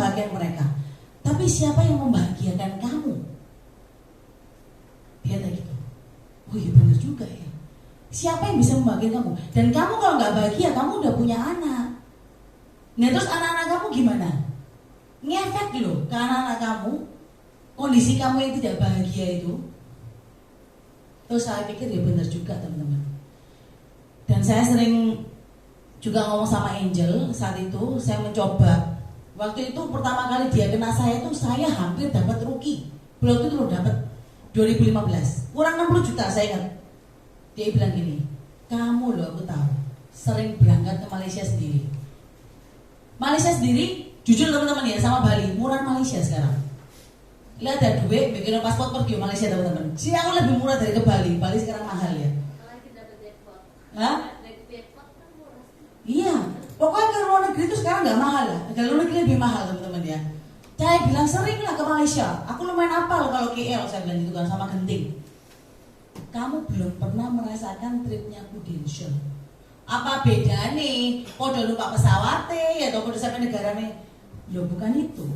membahagiakan mereka. Tapi siapa yang membahagiakan kamu? Dia tanya gitu. Oh iya benar juga ya. Siapa yang bisa membahagiakan kamu? Dan kamu kalau nggak bahagia, kamu udah punya anak. Nah terus anak-anak kamu gimana? Ngefek loh ke anak-anak kamu. Kondisi kamu yang tidak bahagia itu. Terus saya pikir ya benar juga teman-teman. Dan saya sering juga ngomong sama Angel saat itu. Saya mencoba. Waktu itu pertama kali dia kena saya itu, saya hampir dapat rugi. Belum itu loh dapat 2015. Kurang 60 juta saya ingat. Dia bilang gini, kamu loh aku tahu sering berangkat ke Malaysia sendiri. Malaysia sendiri, jujur teman-teman ya, sama Bali, murah Malaysia sekarang. Lihat ada duit, bikin paspor pergi ke Malaysia teman-teman. Sini aku lebih murah dari ke Bali. Bali sekarang mahal ya. Hah? Iya, pokoknya ke luar negeri itu sekarang nggak mahal lah. Ke luar negeri lebih mahal teman-teman ya. Saya bilang sering lah ke Malaysia. Aku lumayan hafal kalau KL, saya bilang gitu kan sama Genting. Kamu belum pernah merasakan tripnya Prudential. Apa beda nih? Kode lupa pesawatnya atau kode sampai negara nih? Loh bukan itu.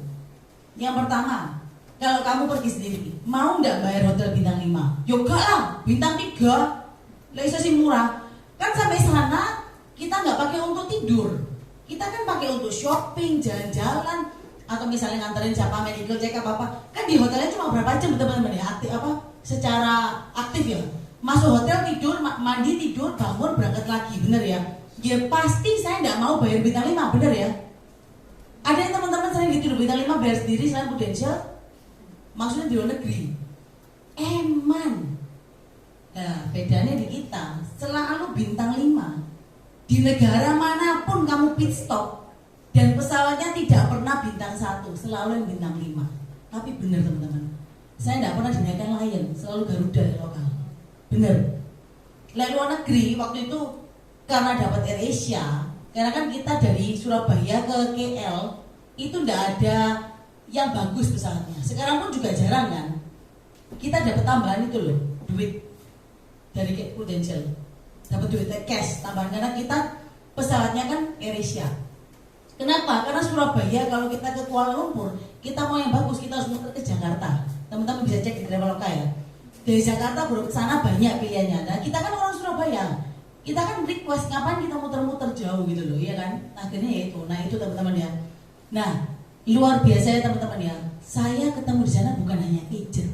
Yang pertama, kalau kamu pergi sendiri, mau nggak bayar hotel bintang 5? Ya enggak lah, bintang 3. Lah iso sih murah. Kan sampai sana kita nggak pakai untuk tidur. Kita kan pakai untuk shopping, jalan-jalan, atau misalnya nganterin siapa medical check up apa. Kan di hotelnya cuma berapa jam teman-teman ya? Secara aktif ya. Masuk hotel tidur, mandi tidur, bangun berangkat lagi, bener ya? Ya pasti saya nggak mau bayar bintang 5, bener ya? Ada yang teman-teman sering tidur bintang 5 bayar sendiri selain Prudential? Maksudnya di luar negeri. Eman. Nah bedanya di kita, selalu bintang 5. Di negara manapun kamu pit stop dan pesawatnya tidak pernah bintang 1, selalu yang bintang 5. Tapi bener teman-teman, saya tidak pernah dinaikkan Lion, selalu Garuda lokal. Bener. Lalu luar negeri waktu itu karena dapat AirAsia, karena kan kita dari Surabaya ke KL itu tidak ada yang bagus pesawatnya. Sekarang pun juga jarang kan. Kita dapat tambahan itu loh, duit dari Prudential. Dapat duit cash tambahan karena kita pesawatnya kan AirAsia. Kenapa? Karena Surabaya kalau kita ke Kuala Lumpur, kita mau yang bagus kita harus muter ke Jakarta. Teman-teman bisa cek di Traveloka ya. Dari Jakarta baru ke sana banyak pilihannya. Nah, kita kan orang Surabaya. Kita kan request kapan kita muter-muter jauh gitu loh, ya kan? Akhirnya ya itu. Nah, itu teman-teman ya. Nah, luar biasa ya teman-teman ya. Saya ketemu di sana bukan hanya agent,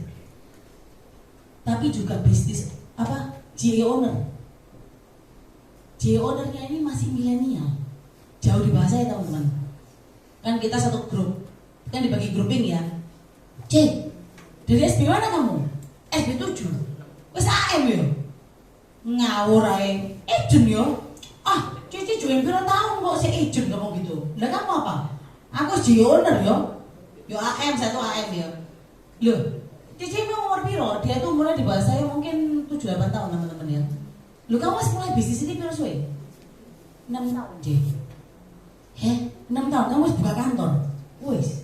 tapi juga bisnis GE owner. GE ownernya ini masih milenial. Jauh di bahasa ya teman-teman. Kan kita satu grup. Kan dibagi grouping ya. C, dari SB mana kamu? SB 7. Wes AM yo. Ngawur ae. Agent yo. Ah, Cici join berapa tahun kok si agent kamu gitu. Lah kamu apa? Aku GE owner yo. Yo AM, satu AM ya. Loh, Cici mau umur piro? Dia tuh mulai di bawah saya mungkin 7-8 tahun teman-teman ya. Loh kamu masih mulai bisnis ini piro suwe? 6 tahun. 6 tahun kamu harus buka kantor. Wis.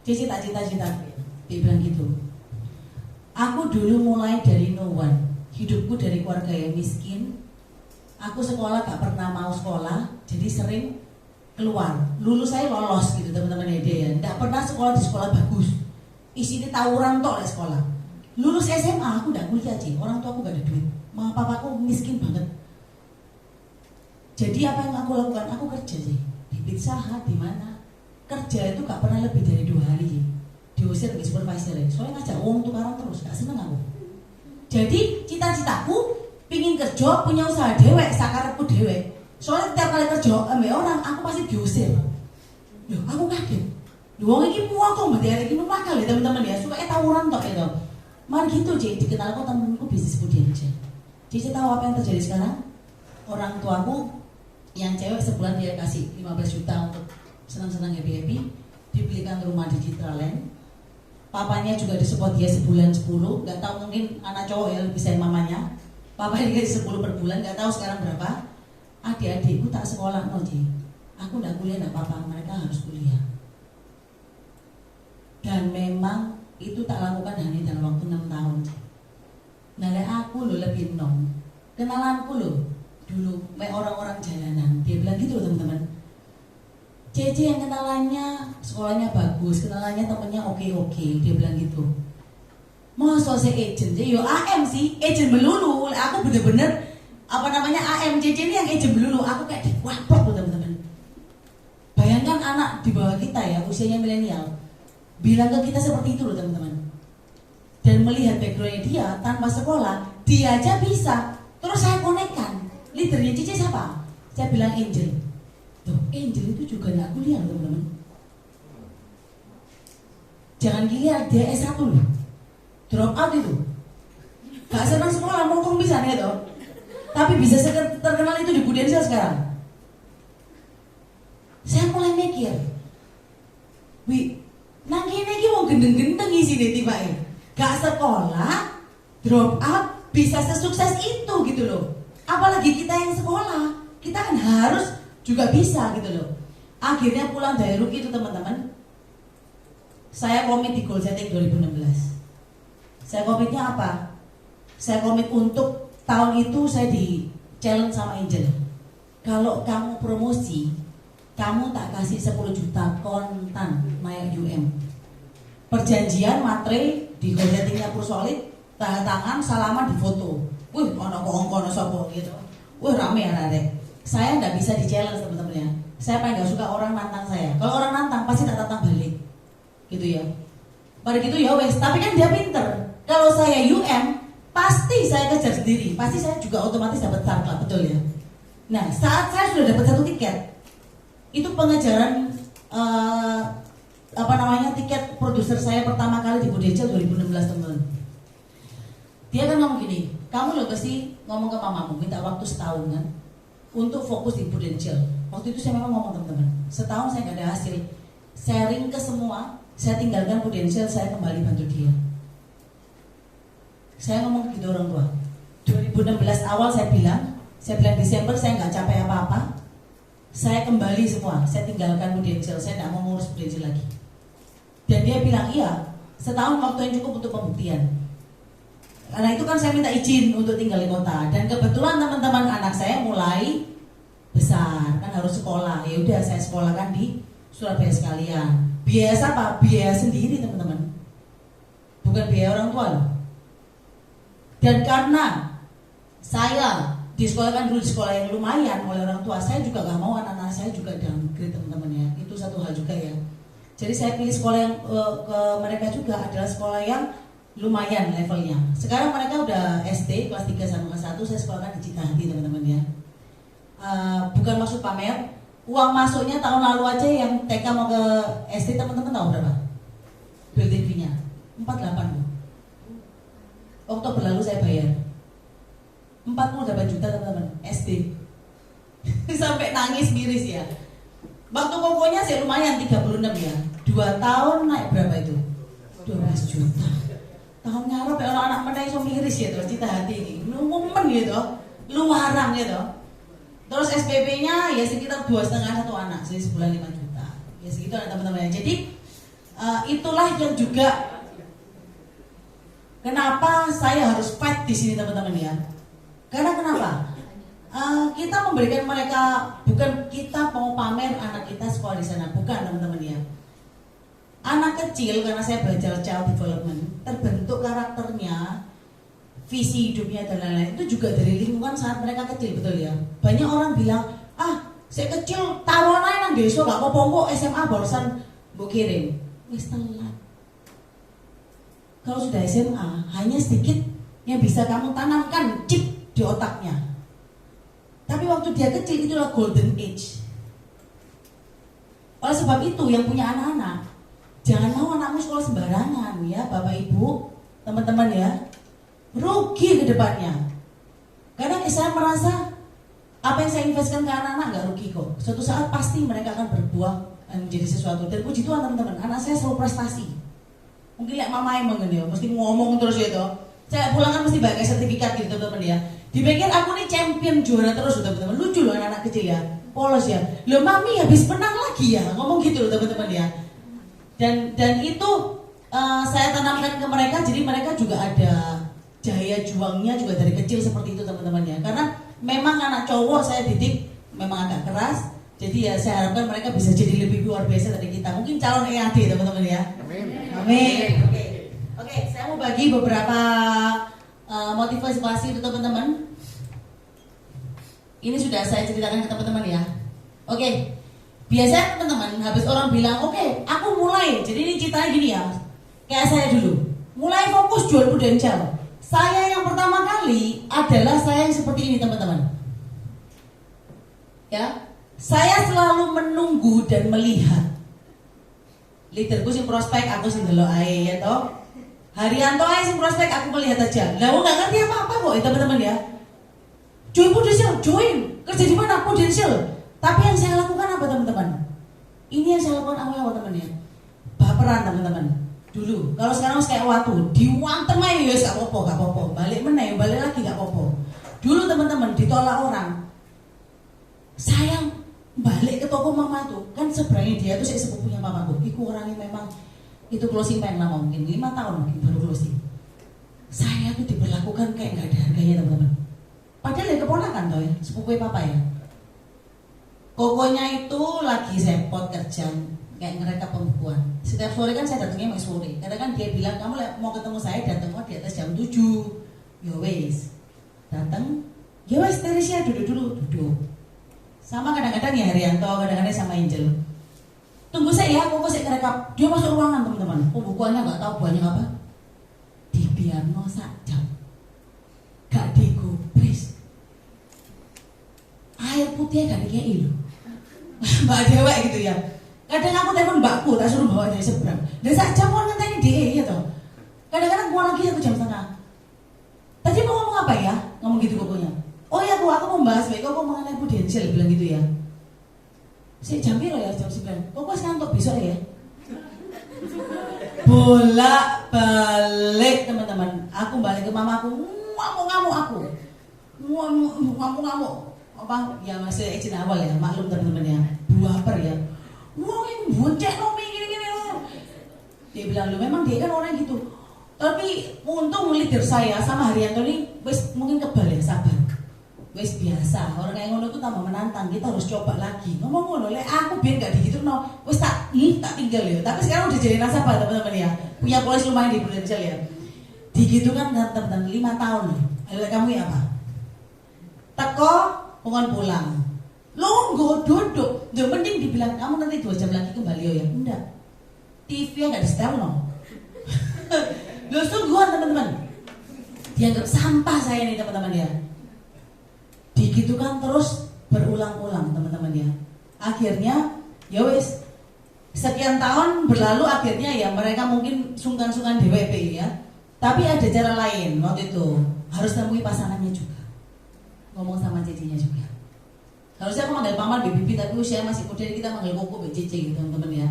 Cici tak cita-cita. Dia bilang gitu. Aku dulu mulai dari no one. Hidupku dari keluarga yang miskin. Aku sekolah gak pernah mau sekolah, jadi sering keluar. Lulus saya lolos gitu teman-teman ya. Gak pernah sekolah di sekolah bagus. Isinya tawuran tok lah sekolah. Lulus SMA aku gak kuliah aja. Orang tua aku gak ada duit. Mama papaku miskin banget. Jadi apa yang aku lakukan? Aku kerja sih. Di Pizza Hut, di mana? Kerja itu gak pernah lebih dari 2 hari sih. Diusir ke supervisor ya. Soalnya ngajak uang tukaran terus, gak seneng aku. Jadi cita-citaku pingin kerja, punya usaha dewek, sakarepku dewek. Soalnya tiap kali kerja ambil orang, aku pasti diusir. Loh, aku kaget. Loh, orang ini muak kok, berarti hari ini makal ya teman-teman ya. Suka tawuran tok ya toh. Mari gitu, Cik, dikenal aku temenku bisnis Prudential. Cici tahu apa yang terjadi sekarang? Orang tuaku yang cewek sebulan dia kasih 15 juta untuk senang-senang happy-happy, dibelikan rumah di Citraland. Papanya juga disupport dia sebulan 10, nggak tahu mungkin anak cowok ya lebih sayang mamanya. Papanya dikasih 10 per bulan, nggak tahu sekarang berapa. Adik-adikku tak sekolah no Ji. Aku nggak kuliah nggak apa-apa, mereka harus kuliah. Dan memang itu tak lakukan hanya dalam waktu 6 tahun. Nah, aku loh lebih nom. Kenalanku loh dulu, orang-orang jalanan. Dia bilang gitu loh teman-teman. Cece yang kenalannya sekolahnya bagus, kenalannya temennya oke, dia bilang gitu. Masa si agent, yo AM sih, agent melulu. Aku bener-bener AM Cece ini yang agent melulu. Aku kayak diwapok loh teman-teman. Bayangkan anak di bawah kita ya, usianya milenial, bilang ke kita seperti itu loh teman-teman. Dan melihat backgroundnya dia tanpa sekolah, dia aja bisa. Terus saya konekkan, leadernya Cece siapa? Saya bilang Angel. Tuh, Angel itu juga nggak kuliah teman-teman. Jangan dilihat dia S1 loh, drop out itu. Gak senang sekolah, mokong bisa nih toh. Tapi bisa terkenal itu di Budensil sekarang. Saya mulai mikir, nang kene iki wong gendeng-gendeng isi deh tiba gak sekolah, drop out, bisa sesukses itu gitu loh. Apalagi kita yang sekolah, kita kan harus juga bisa gitu loh. Akhirnya pulang dari RUK itu teman-teman, saya komit di goal setting 2016. Saya komitnya apa? Saya komit untuk tahun itu saya di challenge sama Angel. Kalau kamu promosi, kamu tak kasih 10 juta kontan naik UM. Perjanjian matre di goal settingnya Pursolid, tanda tangan, salaman, di foto. Wih, ono sopo gitu. Wih, rame ya. Saya nggak bisa di challenge teman-teman ya. Saya paling nggak suka orang nantang saya. Kalau orang nantang pasti tak tantang balik, gitu ya. Pada gitu ya wes. Tapi kan dia pinter. Kalau saya UM pasti saya kejar sendiri. Pasti saya juga otomatis dapat target, betul ya. Nah saat saya sudah dapat 1 tiket, itu pengejaran tiket produser saya pertama kali di Budensil 2016 teman-teman. Dia kan ngomong gini, kamu loh pasti ngomong ke mamamu minta waktu setahun kan untuk fokus di Budensil. Waktu itu saya memang ngomong teman-teman, setahun saya nggak ada hasil, sharing ke semua, saya tinggalkan Budensil, saya kembali bantu dia. Saya ngomong gitu orang tua. 2016 awal saya bilang Desember saya nggak capai apa-apa, saya kembali semua, saya tinggalkan Budensil, saya nggak mau ngurus Budensil lagi. Dan dia bilang iya, setahun waktu yang cukup untuk pembuktian. Karena itu kan saya minta izin untuk tinggal di kota, dan kebetulan teman-teman anak saya mulai besar, kan harus sekolah. Ya udah saya sekolahkan di Surabaya sekalian. Biaya apa? Biaya sendiri teman-teman, bukan biaya orang tua loh. Dan karena saya disekolahkan dulu di sekolah yang lumayan oleh orang tua, saya juga gak mau anak-anak saya juga downgrade teman-teman ya. Itu satu hal juga ya. Jadi saya pilih sekolah yang ke mereka juga adalah sekolah yang lumayan levelnya. Sekarang mereka udah SD kelas 3 sama kelas 1, saya sekolahkan di Cikahati teman-teman ya. Bukan maksud pamer, uang masuknya tahun lalu aja yang TK mau ke SD teman-teman tahu berapa? Building fee-nya 48 Bu. Oktober lalu saya bayar 48 juta teman-teman SD. Sampai nangis miris ya. Waktu pokoknya sih lumayan 36 ya. 2 tahun naik berapa itu? 12 juta. Tahun ngarep ya anak meneh iso miris ya terus Cikahati ini. Lumen gitu. Luarang gitu. Terus SPP-nya ya sekitar 2,5 satu anak, jadi sebulan 5 juta. Ya segitu teman-teman. Jadi itulah yang juga kenapa saya harus fight di sini teman-teman ya. Karena kenapa? Kita memberikan mereka, bukan kita mau pamer anak kita sekolah di sana, bukan teman-teman ya. Anak kecil karena saya belajar child development, terbentuk karakternya, visi hidupnya dan lain-lain itu juga dari lingkungan saat mereka kecil, betul ya. Banyak orang bilang, saya kecil taruhan aja nang desa gak apa-apa, SMA barusan mbok kirim. Wis telat. Kalau sudah SMA, hanya sedikit yang bisa kamu tanamkan chip di otaknya. Tapi waktu dia kecil itulah golden age. Oleh sebab itu yang punya anak-anak, jangan mau anakmu sekolah sembarangan ya Bapak Ibu, teman-teman ya. Rugi ke depannya. Karena saya merasa apa yang saya investkan ke anak-anak gak rugi kok. Suatu saat pasti mereka akan berbuah menjadi sesuatu. Dan puji Tuhan teman-teman, anak saya selalu prestasi. Mungkin lihat mama emang ya, mesti ngomong terus ya toh. Saya pulang kan mesti pakai sertifikat gitu teman-teman ya. Dipikir aku nih champion juara terus teman-teman. Lucu loh anak-anak kecil ya, polos ya. Loh mami habis menang lagi ya, ngomong gitu loh teman-teman ya. Dan itu saya tanamkan ke mereka, jadi mereka juga ada jaya juangnya juga dari kecil seperti itu teman-teman ya. Karena memang anak cowok saya didik memang agak keras, Jadi ya saya harapkan mereka bisa jadi lebih luar biasa dari kita. Mungkin calon EAD teman-teman ya. Amin. Amin. Oke, saya mau bagi beberapa motivasi untuk teman-teman. Ini sudah saya ceritakan ke teman-teman ya. Oke, biasanya teman-teman habis orang bilang, oke, aku mulai. Jadi ini ceritanya gini ya. Kayak saya dulu, mulai fokus jual prudensial. Saya yang pertama kali adalah saya yang seperti ini teman-teman. Ya. Saya selalu menunggu dan melihat. Leaderku sing prospek, aku sing delok ae ya toh. Haryanto ae sing prospek, aku melihat aja. Lah wong enggak ngerti apa-apa kok ya teman-teman ya. Join Prudential, join. Kerja di mana Prudential? Tapi yang saya lakukan apa teman-teman? Ini yang saya lakukan awal-awal teman ya. Baperan teman-teman. Dulu, kalau sekarang kayak waktu diwantem aja ya gak apa-apa. Balik meneh, balik lagi gak apa-apa. Dulu teman-teman ditolak orang. Saya balik ke toko mama tuh, kan sebenarnya dia tuh saya sepupunya mamaku. Iku orangnya memang itu closing time lama mungkin 5 tahun mungkin baru closing. Saya tuh diperlakukan kayak nggak ada harganya teman-teman. Padahal ya keponakan tuh ya, sepupunya papa ya. Kokonya itu lagi repot kerja kayak ngerekap pembukuan. Setiap sore kan saya datangnya sore. Karena kan dia bilang kamu mau ketemu saya datang di atas jam 7. Ya wes, datang. Ya wes Teresia duduk. Sama kadang-kadang ya Haryanto, kadang-kadang sama Angel. Tunggu saya ya, aku saya kerekap. Dia masuk ruangan teman-teman. Pembukuannya nggak tahu banyak apa. Dibiarno sak jam. Gak digubris. Air putihnya gak dikei loh. Mbak Dewa gitu ya. Kadang aku telepon mbakku, tak suruh bawa dari seberang. Dan sak jam mau ngenteni dia ya toh. Kadang-kadang gua lagi 1 jam setengah. Tadi mau ngomong apa ya? Ngomong gitu pokoknya. Oh ya Bu, aku mau bahas baik, aku mengenai Prudential bilang gitu ya. Saya jam berapa ya, jam 9. Kok ngantuk besok ya? Bolak balik teman-teman. Aku balik ke mamaku, ngamuk aku. Ngamuk. Apa? Ya masih izin awal ya, maklum teman-teman ya. Buaper ya. Wah ini bonceng nomi gini-gini loh. Dia bilang, lu memang dia kan orang gitu. Tapi untung leader saya sama Haryanto ini mungkin kebal ya, sabar. Wes biasa, orang kayak ngono itu tambah menantang, kita harus coba lagi. Ngomong ngono, aku biar gak digitu no, wes tak tinggal ya. Tapi sekarang udah jadi nasabah teman-teman ya, punya polis lumayan di Prudential ya. Digitu kan teman-teman 5 tahun nih. Ayo kamu ya apa? Teko, pengen pulang. Longgo duduk, udah mending dibilang kamu nanti 2 jam lagi kembali ya. Enggak, TV-nya gak di setel no. Loh sungguhan teman-teman. Dianggap sampah saya nih teman-teman ya. Digitukan terus berulang-ulang teman-teman ya. Akhirnya ya wes sekian tahun berlalu akhirnya ya mereka mungkin sungkan-sungkan DWP ya. Tapi ada cara lain waktu itu, harus temui pasangannya juga. Ngomong sama cicinya juga. Harusnya aku manggil paman BBB tapi usia masih muda kita manggil koko BCC gitu teman-teman ya.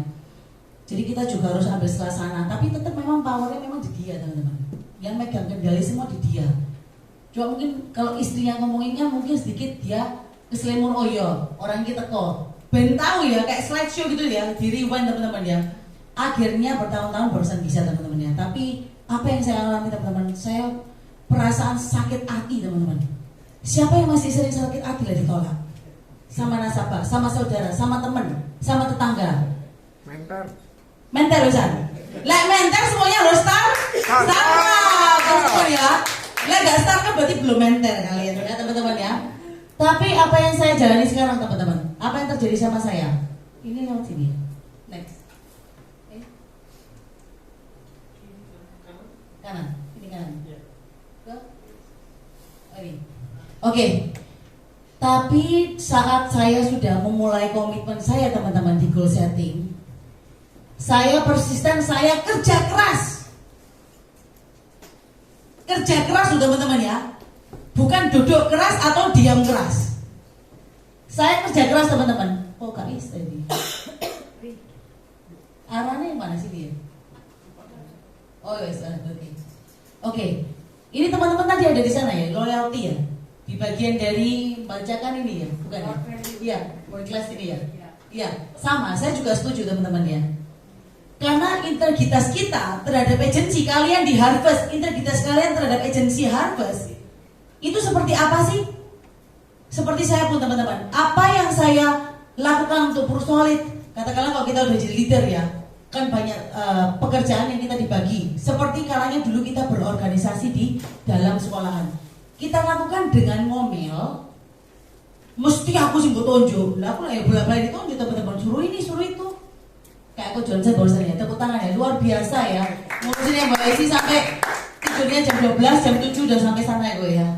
Jadi kita juga harus ambil suasana, tapi tetap memang powernya memang di dia teman-teman. Yang megang kendali semua di dia. Cuma mungkin kalau istrinya ngomonginnya mungkin sedikit dia keselimur oyo, orang kita kok ben tahu ya kayak slideshow gitu ya, di rewind teman-teman ya. Akhirnya bertahun-tahun barusan bisa teman-teman ya. Tapi apa yang saya alami teman-teman, saya perasaan sakit hati teman-teman. Siapa yang masih sering sakit hati lah ditolak? Sama nasabah, sama saudara, sama teman, sama tetangga. Mentor Ustaz. Lah mentor semuanya harus start ya. Lah gak start kan berarti belum mentor kalian ya teman-teman ya. Tapi apa yang saya jalani sekarang teman-teman, apa yang terjadi sama saya? Ini lewat sini. Next. Kanan, ini kanan. Ke? Oh, ini. Oke. Tapi saat saya sudah memulai komitmen saya teman-teman di goal setting, saya persisten, saya kerja keras. Kerja keras loh teman-teman ya. Bukan duduk keras atau diam keras. Saya kerja keras teman-teman. Oh gak bisa ini. Arahnya yang mana sih dia? Oh yes, oke. Ini teman-teman tadi ada di sana ya, loyalty ya. Di bagian dari bacakan ini ya, bukan ya? Iya, world class ini ya. Iya, sama. Saya juga setuju teman-teman ya. Karena integritas kita terhadap agensi kalian di Harvest, integritas kalian terhadap agensi Harvest itu seperti apa sih? Seperti saya pun teman-teman, apa yang saya Lakukan untuk persolid. Katakanlah kalau kita udah jadi leader ya, kan banyak pekerjaan yang kita dibagi. Seperti kalanya dulu kita berorganisasi di dalam sekolahan. Kita lakukan dengan ngomel, mesti aku sih tonjok. Lah aku lah ya bolak-balik ditonjok teman-teman, suruh ini suruh itu. Kayak aku Johnson barusan ya, tepuk tangan ya, luar biasa ya. Ngurusin yang Mbak Esi sampai tidurnya jam 12, jam 7 udah sampai sana ya gue ya.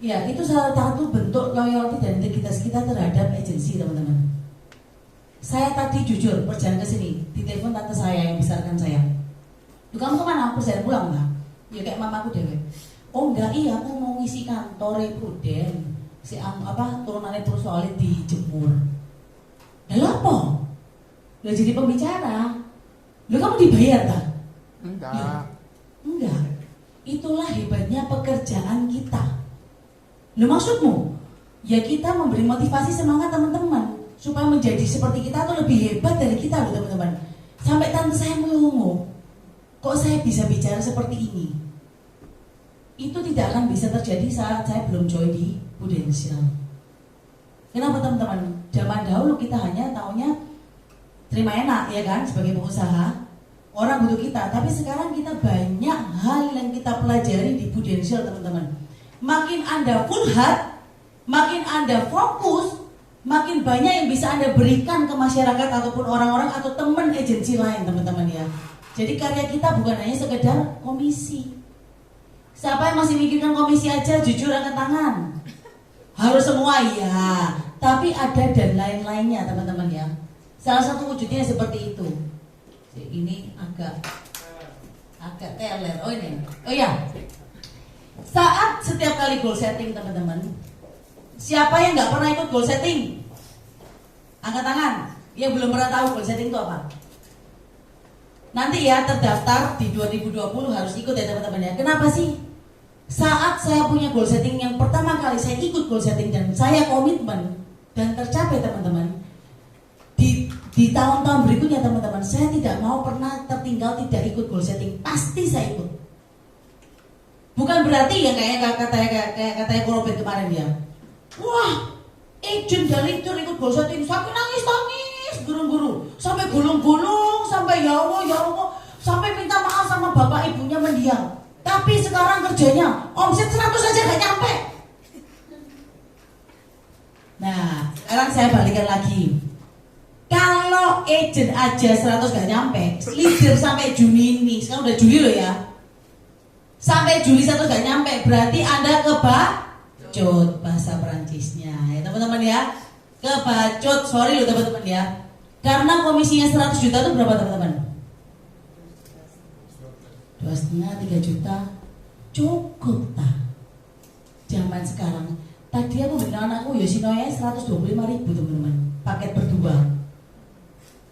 Ya itu salah satu bentuk loyalty dan integritas kita terhadap agensi teman-teman. Saya tadi jujur perjalanan ke sini, ditelepon tante saya yang besarkan saya. Duh, kamu kemana? Perjalanan pulang enggak? Ya kayak mamaku dewe. Oh enggak, iya aku mau ngisi kantor Pruden. Si turunannya terus soalnya dijemur. Lalu apa? Lo jadi pembicara. Lo kamu dibayar tak? Enggak. Ya, enggak. Itulah hebatnya pekerjaan kita. Lo maksudmu? Ya kita memberi motivasi semangat teman-teman supaya menjadi seperti kita atau lebih hebat dari kita loh teman-teman. Sampai tante saya melongo, kok saya bisa bicara seperti ini? Itu tidak akan bisa terjadi saat saya belum join di Prudential. Kenapa teman-teman? Zaman dahulu kita hanya taunya terima enak ya kan sebagai pengusaha, orang butuh kita. Tapi sekarang kita banyak hal yang kita pelajari di Prudential teman-teman. Makin Anda full heart, makin Anda fokus, makin banyak yang bisa Anda berikan ke masyarakat ataupun orang-orang atau teman agensi lain teman-teman ya. Jadi karya kita bukan hanya sekedar komisi. Siapa yang masih mikirkan komisi aja, jujur angkat tangan. Harus semua ya, tapi ada dan lain-lainnya teman-teman ya. Salah satu wujudnya seperti itu. Ini agak teler. Oh ini, oh ya. Saat setiap kali goal setting teman-teman, siapa yang nggak pernah ikut goal setting? Angkat tangan. Yang belum pernah tahu goal setting itu apa? Nanti ya terdaftar di 2020 harus ikut ya teman-teman ya. Kenapa sih? Saat saya punya goal setting yang pertama kali saya ikut goal setting dan saya komitmen dan tercapai teman-teman. Di tahun-tahun berikutnya teman-teman, saya tidak mau pernah tertinggal tidak ikut goal setting. Pasti saya ikut. Bukan berarti ya kayak katanya Korobet kemarin ya. Wah, agent dan leader ikut goal setting sampai nangis guru-guru, sampai gulung-gulung, sampai ya Allah, sampai minta maaf sama bapak ibunya mendiang. Tapi sekarang kerjanya omset 100 aja gak nyampe. Nah, sekarang saya balikan lagi. Kalau agent aja 100 gak nyampe, leader sampai Juni ini, sekarang udah Juli loh ya. Sampai Juli 100 gak nyampe, berarti Anda kebacut bahasa Perancisnya ya teman-teman ya. Kebacut, sorry loh teman-teman ya. Karena komisinya 100 juta itu berapa teman-teman? 2,5, 3 juta. Cukup tak? Zaman sekarang. Tadi aku bilang anakku Yoshinoya 125.000 teman-teman. Paket berdua.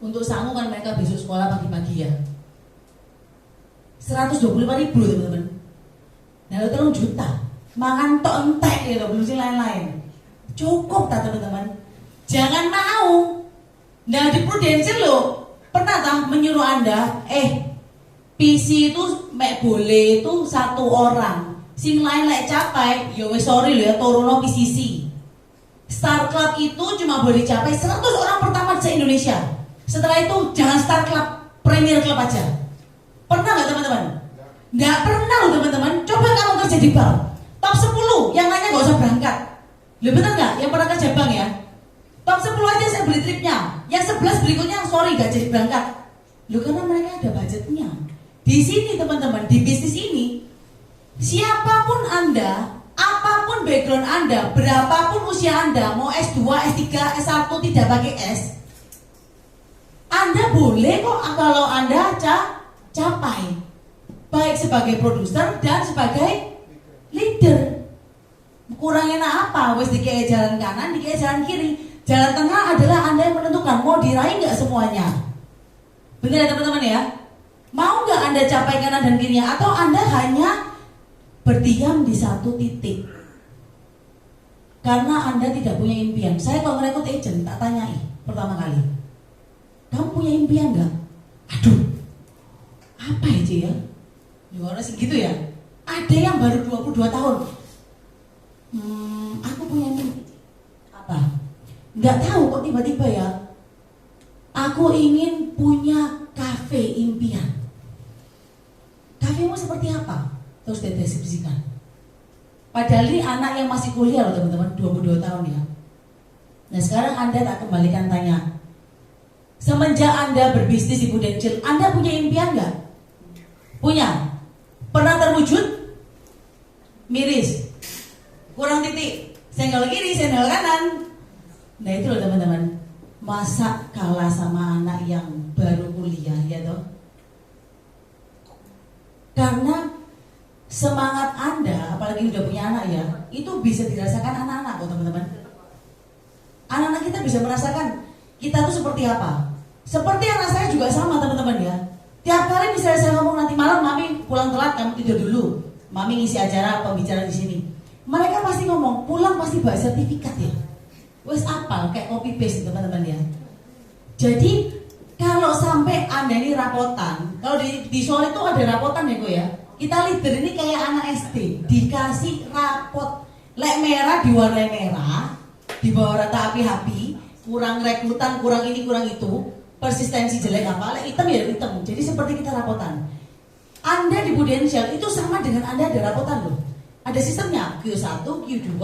Untuk sangu kan mereka besok sekolah pagi-pagi ya. 125.000 teman-teman. Nah, lu 3 juta. Makan tok entek ya, belum sih lain-lain. Cukup tak teman-teman? Jangan mau. Nah di Prudential lo pernah tak menyuruh Anda, PC itu boleh itu 1 orang. Sing lain lek capai, ya wes sorry lo ya turuno PCC. Star Club itu cuma boleh capai 100 orang pertama di Indonesia. Setelah itu jangan Star Club, Premier Club aja. Pernah nggak teman-teman? Nggak pernah loh teman-teman. Coba kamu kerja di bank, top 10 yang lainnya nggak usah berangkat. Lo bener nggak? Yang pernah kerja bank ya? Top 10 aja saya beli tripnya. Yang 11 berikutnya sorry gak jadi berangkat. Loh karena mereka ada budgetnya. Di sini teman-teman, di bisnis ini, siapapun Anda, apapun background Anda, berapapun usia Anda, mau S2, S3, S1 tidak pakai S, Anda boleh kok kalau Anda capai. Baik sebagai produser dan sebagai leader. Kurang enak apa? Wes dikei jalan kanan, dikei jalan kiri. Jalan tengah adalah Anda yang menentukan mau diraih nggak semuanya. Benar ya teman-teman ya? Mau nggak Anda capai kanan dan kirinya, atau Anda hanya berdiam di satu titik karena Anda tidak punya impian? Saya kalau merekrut agent tak tanyai pertama kali, kamu punya impian nggak? Aduh, apa aja ya? Orang segitu ya. Ada yang baru 22 tahun. Aku punya mimpi. Apa? Nggak tahu kok tiba-tiba ya, aku ingin punya kafe impian. Kafemu seperti apa? Terus dia deskripsikan. Padahal ini anak yang masih kuliah loh teman-teman, 22 tahun ya. Nah sekarang Anda tak kembalikan tanya, semenjak Anda berbisnis di Prudential, Anda punya impian nggak? Punya? Pernah terwujud? Miris? Kurang titik? Senggol kiri, senggol kanan? Nah itu loh teman-teman, masa kalah sama anak yang baru kuliah ya toh? Karena semangat Anda, apalagi udah punya anak ya, itu bisa dirasakan anak-anak kok teman-teman. Anak-anak kita bisa merasakan kita tuh seperti apa. Seperti anak saya juga sama teman-teman ya. Tiap kali misalnya saya ngomong nanti malam mami pulang telat, kamu tidur dulu, mami ngisi acara pembicara di sini. Mereka pasti ngomong pulang pasti bawa sertifikat ya. Wes apal kayak copy paste teman-teman ya. Jadi kalau sampai Anda ini rapotan, kalau di soal itu ada rapotan ya kok ya. Kita leader ini kayak anak SD, dikasih rapot, lek merah diwarnai merah, di bawah rata api-api, kurang rekrutan, kurang ini, kurang itu, persistensi jelek apa, lek hitam ya hitam. Jadi seperti kita rapotan. Anda di Prudential itu sama dengan Anda ada rapotan loh. Ada sistemnya Q1, Q2,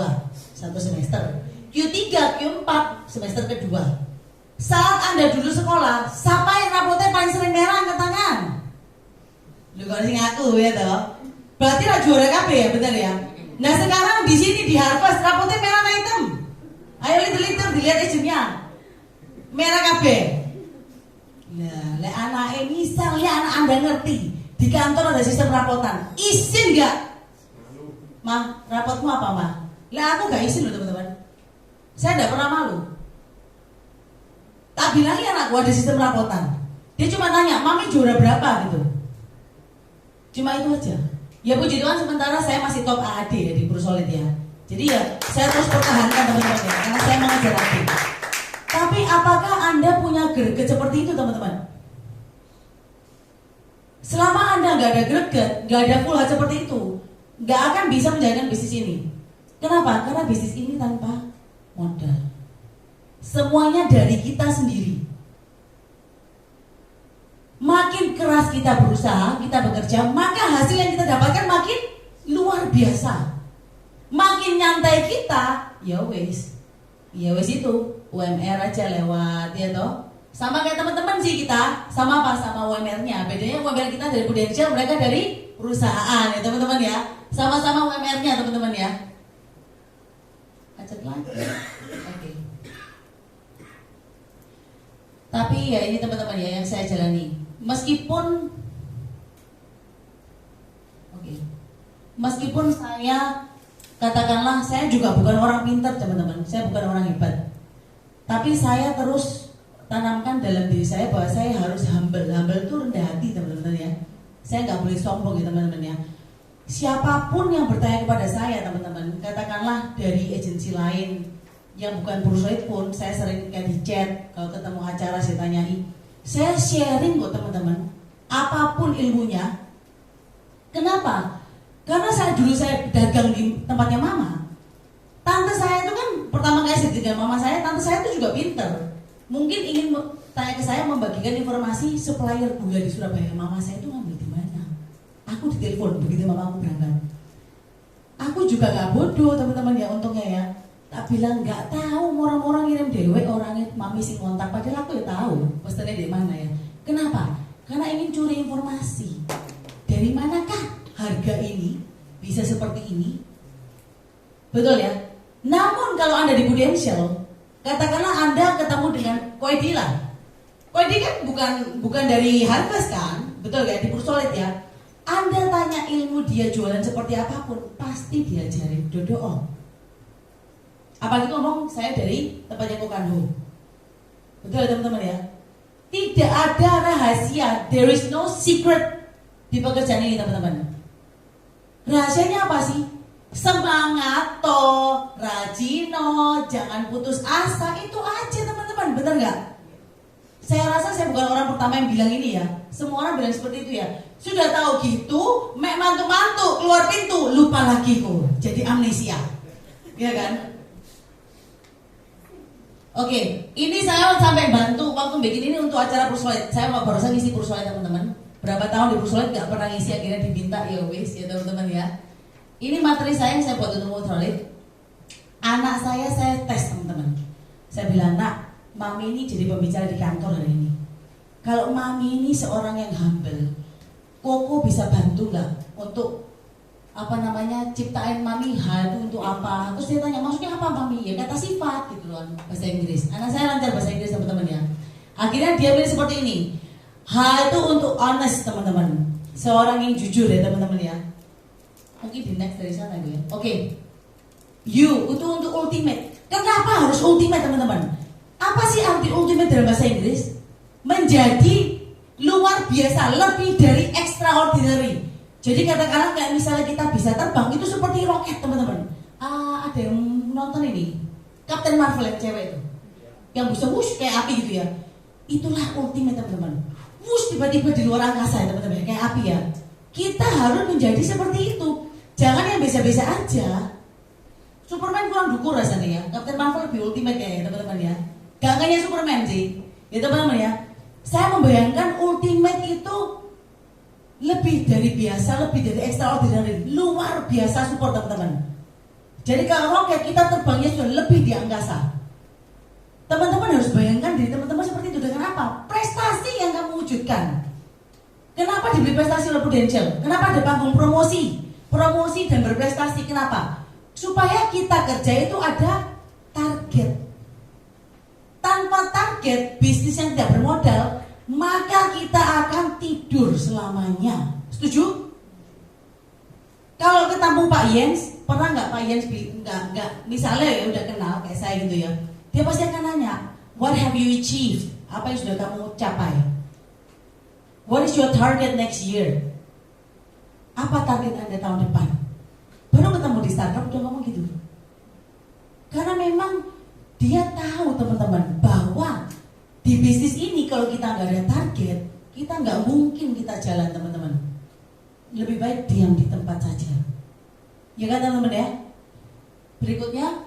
satu semester. Q3, Q4, semester kedua. Saat Anda dulu sekolah, siapa yang rapotnya paling sering merah angkat tangan? Lu kalau sing aku ya toh. Berarti lah juara KB ya, benar ya? Nah sekarang di sini di Harvest rapotnya merah atau hitam? Ayo liter-liter dilihat agennya. Merah KB. Nah, le anak misalnya anak Anda ngerti di kantor ada sistem rapotan, izin nggak? Mah, rapotmu apa mah? Lah aku nggak izin loh teman-teman. Saya nggak pernah malu. Tak bilangin anakku ada sistem rapotan. Dia cuma tanya, mami juara berapa gitu. Cuma itu aja. Ya puji Tuhan sementara saya masih top AAD ya di Pursolid ya. Jadi ya saya terus pertahankan teman-teman ya, karena saya mau ngajar AAD. Tapi apakah Anda punya greget seperti itu teman-teman? Selama Anda nggak ada greget, nggak ada full heart seperti itu, nggak akan bisa menjalankan bisnis ini. Kenapa? Karena bisnis ini tanpa modal. Semuanya dari kita sendiri. Makin keras kita berusaha, kita bekerja, maka hasil yang kita dapatkan makin luar biasa. Makin nyantai kita, ya wes itu UMR aja lewat ya toh. Sama kayak teman-teman sih kita, sama apa sama UMR-nya. Bedanya UMR kita dari Prudential, mereka dari perusahaan ya teman-teman ya. Sama-sama UMR-nya teman-teman ya. Acet lagi. Oke. Tapi ya ini teman-teman ya yang saya jalani. Meskipun saya katakanlah saya juga bukan orang pintar teman-teman, saya bukan orang hebat. Tapi saya terus tanamkan dalam diri saya bahwa saya harus humble itu rendah hati teman-teman ya. Saya nggak boleh sombong ya teman-teman ya. Siapapun yang bertanya kepada saya teman-teman, katakanlah dari agensi lain yang bukan Pursolid pun, saya sering kayak di chat, kalau ketemu acara saya tanyai, saya sharing kok teman-teman, apapun ilmunya. Kenapa? Karena dulu saya dagang di tempatnya mama. Tante saya itu kan pertama kali saya dengan mama saya, tante saya itu juga pinter. Mungkin ingin tanya ke saya membagikan informasi supplier gula di Surabaya. Mama saya itu ngambil di mana? Aku ditelepon begitu mama aku berangkat. Aku juga gak bodoh teman-teman ya untungnya ya. Tak bilang nggak tahu, orang-orang ngirim dewe orangnya mami sing kontak, padahal aku ya tahu pesannya di mana ya. Kenapa? Karena ingin curi informasi. Dari manakah harga ini bisa seperti ini? Betul ya. Namun kalau Anda di Prudential, katakanlah Anda ketemu dengan Koedi lah. Koedi kan bukan dari Harvest kan, betul ya, di Pursolid ya. Anda tanya ilmu dia jualan seperti apapun, pasti diajarin dodo. Apalagi ngomong saya dari tempatnya Kokanho. Betul ya teman-teman ya. Tidak ada rahasia, there is no secret di pekerjaan ini teman-teman. Rahasianya apa sih? Semangat toh, rajino, jangan putus asa, itu aja teman-teman, bener nggak? Saya rasa saya bukan orang pertama yang bilang ini ya. Semua orang bilang seperti itu ya. Sudah tahu gitu, mek mantu-mantu keluar pintu, lupa lagi kok, jadi amnesia, ya kan? Oke, ini saya sampai bantu waktu bikin ini untuk acara Pursolite. Saya barusan ngisi Pursolite teman-teman. Berapa tahun di Pursolite gak pernah ngisi, akhirnya diminta ya wis ya teman-teman ya. Ini materi saya yang saya buat untuk Pursolite. Anak saya tes teman-teman. Saya bilang, nak, mami ini jadi pembicara di kantor hari ini. Kalau mami ini seorang yang humble, Koko bisa bantu nggak untuk ciptain mami hal itu untuk apa? Terus dia tanya, maksudnya apa mami? Ya kata sifat gitu loh, bahasa Inggris. Anak saya lancar bahasa Inggris teman-teman ya. Akhirnya dia pilih seperti ini. Hal itu untuk honest teman-teman. Seorang yang jujur ya teman-teman ya. Mungkin di next dari sana ya. Oke. You itu untuk ultimate. Kenapa harus ultimate teman-teman? Apa sih arti ultimate dalam bahasa Inggris? Menjadi luar biasa, lebih dari extraordinary. Jadi katakanlah kayak misalnya kita bisa terbang itu seperti roket teman-teman. Ada yang nonton ini Captain Marvel yang cewek itu, yang bisa wush kayak api gitu ya. Itulah ultimate teman-teman. Wush tiba-tiba di luar angkasa ya teman-teman, kayak api ya. Kita harus menjadi seperti itu. Jangan yang biasa-biasa aja. Superman kurang dukur rasanya ya. Captain Marvel lebih ultimate ya teman-teman ya. Gak kayak Superman sih ya teman-teman ya. Saya membayangkan ultimate itu lebih dari biasa, lebih dari extraordinary, luar biasa support teman-teman. Jadi kalau roket kita terbangnya sudah lebih di angkasa. Teman-teman harus bayangkan diri teman-teman seperti itu dengan apa? Prestasi yang kamu wujudkan. Kenapa diberi prestasi oleh Prudential? Kenapa ada panggung promosi? Promosi dan berprestasi, kenapa? Supaya kita kerja itu ada target. Tanpa target, bisnis yang tidak bermodal, maka kita akan tidur selamanya. Setuju? Kalau ketemu Pak Jens, pernah nggak Pak Jens nggak misalnya ya udah kenal kayak saya gitu ya, dia pasti akan nanya, what have you achieved? Apa yang sudah kamu capai? What is your target next year? Apa target Anda tahun depan? Baru ketemu di startup udah ngomong gitu. Karena memang dia tahu teman-teman bahwa di bisnis ini kalau kita nggak ada target, kita nggak mungkin kita jalan teman-teman. Lebih baik diam di tempat saja. Ya kan teman-teman ya. Berikutnya,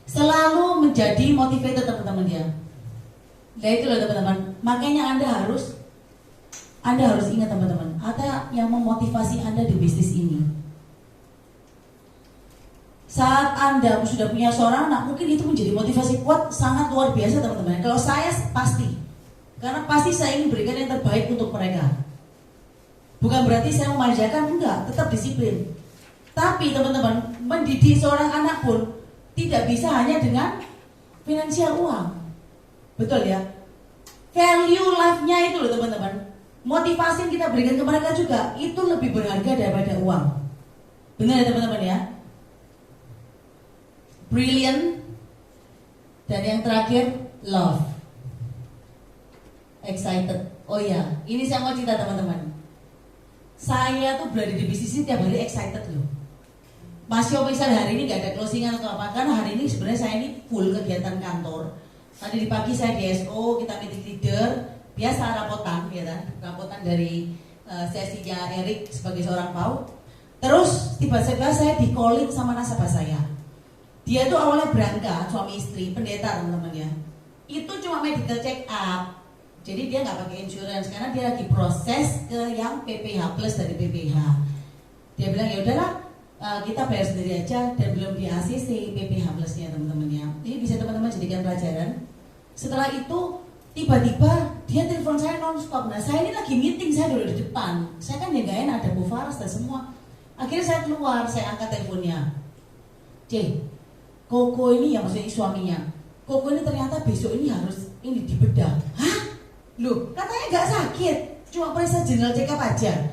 selalu menjadi motivator teman-teman ya. Nah itu loh teman-teman. Makanya Anda harus ingat teman-teman, ada yang memotivasi Anda di bisnis ini. Saat Anda sudah punya seorang anak, mungkin itu menjadi motivasi kuat sangat luar biasa teman-teman. Kalau saya pasti, karena pasti saya ingin berikan yang terbaik untuk mereka. Bukan berarti saya memanjakan, enggak, tetap disiplin. Tapi teman-teman, mendidik seorang anak pun tidak bisa hanya dengan finansial uang. Betul ya? Value life-nya itu loh teman-teman. Motivasi yang kita berikan ke mereka juga, itu lebih berharga daripada uang. Benar ya teman-teman ya? Brilliant. Dan yang terakhir, love. Excited. Oh ya, ini saya mau cerita teman-teman. Saya tuh berada di bisnis ini tiap hari excited loh. Masih misalnya hari ini gak ada closingan atau apa, karena hari ini sebenarnya saya ini full kegiatan kantor. Tadi di pagi saya di SO, kita meeting leader, biasa rapotan ya kan, rapotan dari sesinya Erik sebagai seorang PAU. Terus tiba-tiba saya di calling sama nasabah saya. Dia tuh awalnya berangkat, suami istri, pendeta teman-teman ya. Itu cuma medical check up. Jadi dia nggak pakai insurance karena dia lagi proses ke yang PPH plus dari PPH. Dia bilang ya udahlah, kita bayar sendiri aja dan belum di ACC PPH plusnya teman-teman ya. Ini bisa teman-teman jadikan pelajaran. Setelah itu tiba-tiba dia telepon saya non-stop. Nah saya ini lagi meeting, saya dulu di depan. Saya kan ya gak enak, ada Bu Faras dan semua. Akhirnya saya keluar, saya angkat teleponnya. Koko ini ya, maksudnya suaminya, Koko ini ternyata besok ini harus ini dibedah. Hah? Loh, katanya gak sakit, cuma periksa general check up aja.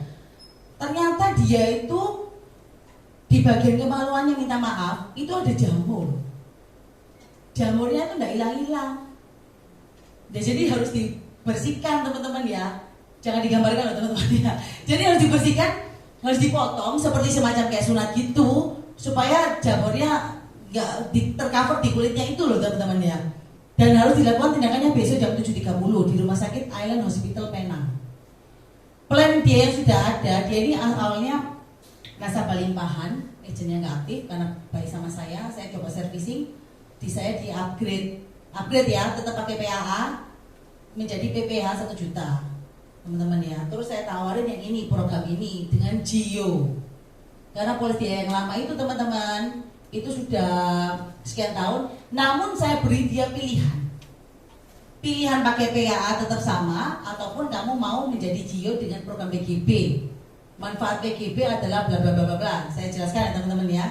Ternyata dia itu di bagian kemaluannya minta maaf, itu ada jamur. Jamurnya itu gak hilang-hilang. Jadi harus dibersihkan teman-teman ya. Jangan digambarkan loh teman-teman ya. Jadi harus dibersihkan, harus dipotong seperti semacam kayak sunat gitu, supaya jamurnya nggak tercover di kulitnya itu loh teman-teman ya. Dan harus dilakukan tindakannya besok jam 7.30 di Rumah Sakit Island Hospital Penang. Plan dia yang sudah ada, dia ini awalnya nasabah limpahan, agentnya nggak aktif karena baik sama saya coba servicing, di saya di upgrade upgrade ya, tetap pakai PAA menjadi PPH 1 juta teman-teman ya. Terus saya tawarin yang ini, program ini dengan Jio, karena polis dia yang lama itu teman-teman itu sudah sekian tahun, namun saya beri dia pilihan pakai PAA tetap sama, ataupun kamu mau menjadi Jio dengan program PGB. Manfaat PGB adalah bla bla bla bla bla. Saya jelaskan ya teman-teman ya.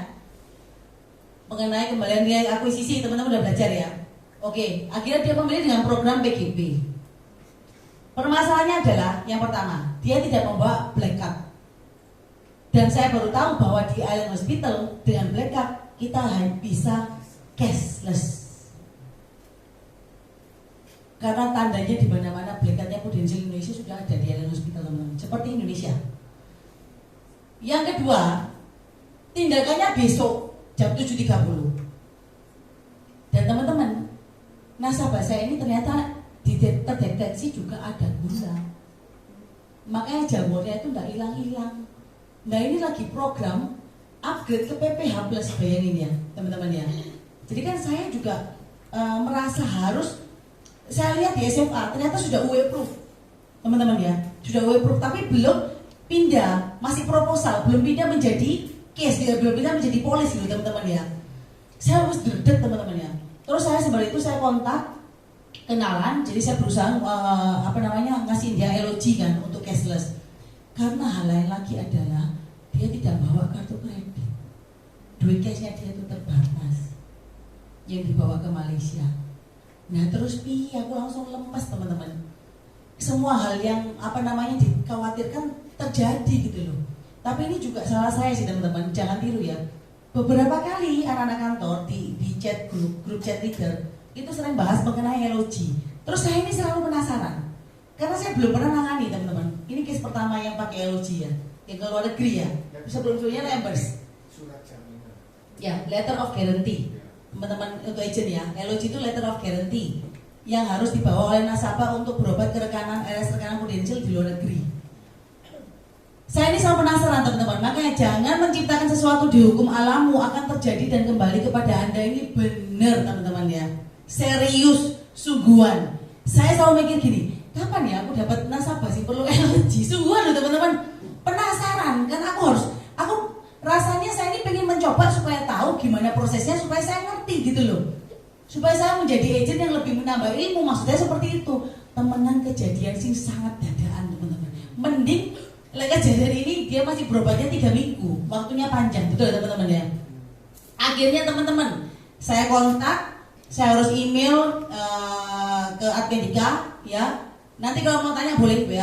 Mengenai kembalian nilai akuisisi, teman-teman udah belajar ya. Oke, akhirnya dia memilih dengan program PGB. Permasalahannya adalah yang pertama, dia tidak membawa black card. Dan saya baru tahu bahwa di Island Hospital dengan black card kita hanya bisa cashless. Karena tandanya di mana-mana black cardnya Prudential Indonesia sudah ada di Island Hospital teman-teman, seperti Indonesia. Yang kedua, tindakannya besok jam 7.30. Dan teman-teman, nasabah saya ini ternyata terdeteksi juga ada gula. Makanya jamurnya itu tidak hilang-hilang. Nah ini lagi program upgrade ke PPH Plus, bayangin ya teman-teman ya. Jadi kan saya juga merasa harus, saya lihat di SMA ternyata sudah UE proof teman-teman ya, sudah UE proof, tapi belum pindah, masih proposal, belum pindah menjadi case, belum pindah menjadi polis gitu teman-teman ya. Saya harus dredeg teman-teman ya. Terus saya sebelum itu saya kontak kenalan, jadi saya berusaha ngasih dia LOG kan untuk cashless. Karena hal lain lagi adalah dia tidak bawa kartu kredit, duit cashnya dia itu terbatas yang dibawa ke Malaysia. Nah terus aku langsung lemes teman-teman. Semua hal yang dikhawatirkan terjadi gitu loh. Tapi ini juga salah saya sih teman-teman, jangan tiru ya. Beberapa kali anak-anak kantor di chat grup chat leader itu sering bahas mengenai LOG. Terus saya ini selalu penasaran, karena saya belum pernah nangani teman-teman. Ini case pertama yang pakai LOG ya, yang ke luar negeri ya. Sebelum-sebelumnya reimburse. Surat jaminan. Ya, letter of guarantee. Teman-teman untuk agent ya, LOG itu letter of guarantee yang harus dibawa oleh nasabah untuk berobat ke rekanan Prudential di luar negeri. Saya ini sangat penasaran teman-teman, makanya jangan menciptakan sesuatu di hukum alammu akan terjadi dan kembali kepada Anda. Ini benar teman-teman ya, serius, sungguhan. Saya selalu mikir gini, kapan ya aku dapat nasabah sih perlu LOG? Sungguhan loh teman-teman, penasaran kan aku rasanya saya ini pengen mencoba supaya tahu gimana prosesnya, supaya saya ngerti gitu loh, supaya saya menjadi agent yang lebih menambah ilmu. Maksudnya seperti itu. Temenan kejadian sih sangat dadaan teman-teman. Mending kejadian ini dia masih berobatnya 3 minggu, waktunya panjang, betul ya teman-teman ya. Akhirnya teman-teman, saya kontak, saya harus email ke Admedika ya. Nanti kalau mau tanya boleh ya.